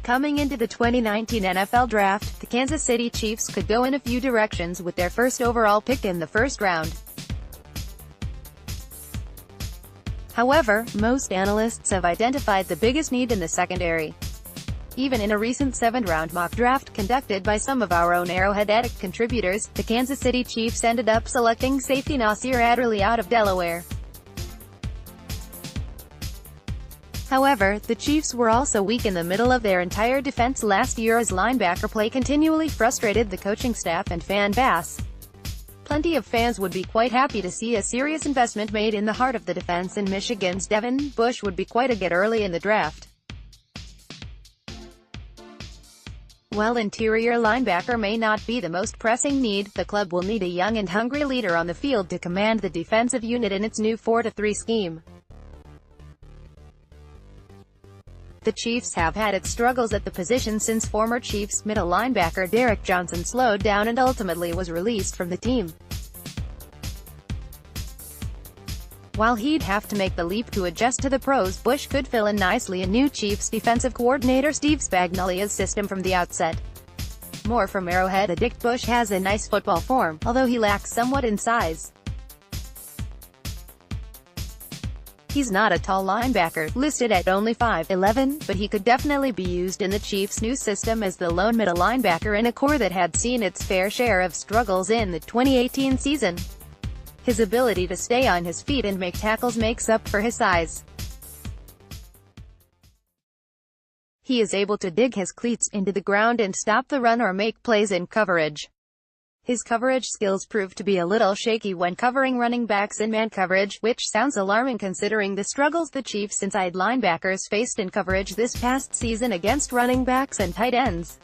Coming into the 2019 NFL Draft, the Kansas City Chiefs could go in a few directions with their first overall pick in the first round. However, most analysts have identified the biggest need in the secondary. Even in a recent 7th-round mock draft conducted by some of our own Arrowhead Addict contributors, the Kansas City Chiefs ended up selecting safety Nasir Adderley out of Delaware. However, the Chiefs were also weak in the middle of their entire defense last year as linebacker play continually frustrated the coaching staff and fan base. Plenty of fans would be quite happy to see a serious investment made in the heart of the defense, and Michigan's Devin Bush would be quite a get early in the draft. While interior linebacker may not be the most pressing need, the club will need a young and hungry leader on the field to command the defensive unit in its new 4-3 scheme. The Chiefs have had its struggles at the position since former Chiefs middle linebacker Derek Johnson slowed down and ultimately was released from the team. While he'd have to make the leap to adjust to the pros, Bush could fill in nicely in new Chiefs defensive coordinator Steve Spagnuolo's system from the outset. More from Arrowhead Addict. Bush has a nice football form, although he lacks somewhat in size. He's not a tall linebacker, listed at only 5'11", but he could definitely be used in the Chiefs' new system as the lone middle linebacker in a core that had seen its fair share of struggles in the 2018 season. His ability to stay on his feet and make tackles makes up for his size. He is able to dig his cleats into the ground and stop the run or make plays in coverage. His coverage skills proved to be a little shaky when covering running backs in man coverage, which sounds alarming considering the struggles the Chiefs' inside linebackers faced in coverage this past season against running backs and tight ends.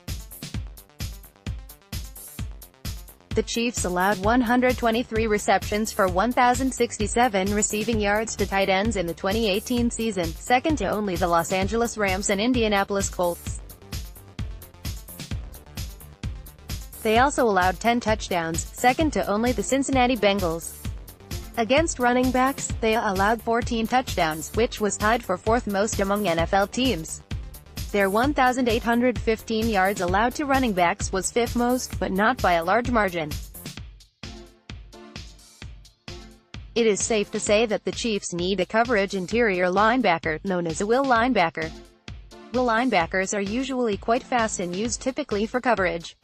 The Chiefs allowed 123 receptions for 1,067 receiving yards to tight ends in the 2018 season, second to only the Los Angeles Rams and Indianapolis Colts. They also allowed 10 touchdowns, second to only the Cincinnati Bengals. Against running backs, they allowed 14 touchdowns, which was tied for fourth most among NFL teams. Their 1,815 yards allowed to running backs was fifth most, but not by a large margin. It is safe to say that the Chiefs need a coverage interior linebacker, known as a will linebacker. Will linebackers are usually quite fast and used typically for coverage.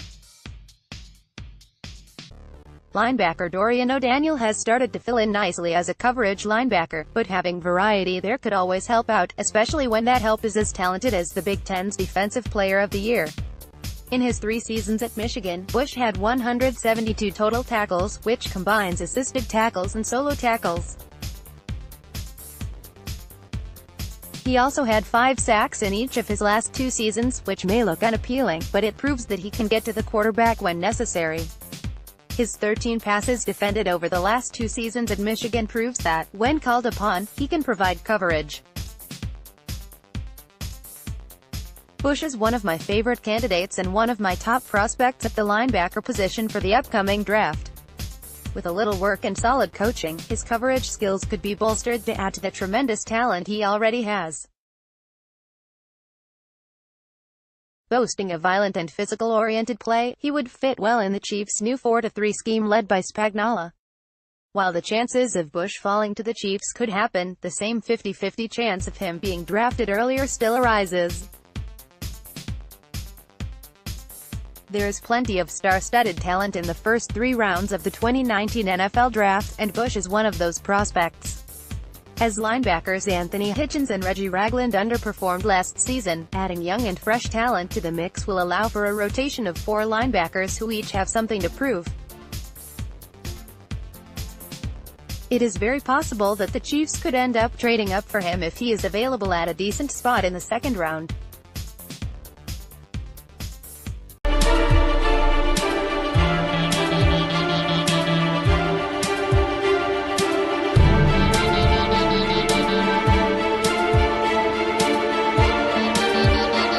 Linebacker Dorian O'Daniel has started to fill in nicely as a coverage linebacker, but having variety there could always help out, especially when that help is as talented as the Big Ten's Defensive Player of the Year. In his 3 seasons at Michigan, Bush had 172 total tackles, which combines assisted tackles and solo tackles. He also had 5 sacks in each of his last 2 seasons, which may look unappealing, but it proves that he can get to the quarterback when necessary. His 13 passes defended over the last 2 seasons at Michigan proves that, when called upon, he can provide coverage. Bush is one of my favorite candidates and one of my top prospects at the linebacker position for the upcoming draft. With a little work and solid coaching, his coverage skills could be bolstered to add to the tremendous talent he already has. Boasting a violent and physical-oriented play, he would fit well in the Chiefs' new 4-3 scheme led by Spagnuolo. While the chances of Bush falling to the Chiefs could happen, the same 50-50 chance of him being drafted earlier still arises. There is plenty of star-studded talent in the first 3 rounds of the 2019 NFL Draft, and Bush is one of those prospects. As linebackers Anthony Hitchens and Reggie Ragland underperformed last season, adding young and fresh talent to the mix will allow for a rotation of 4 linebackers who each have something to prove. It is very possible that the Chiefs could end up trading up for him if he is available at a decent spot in the 2nd round.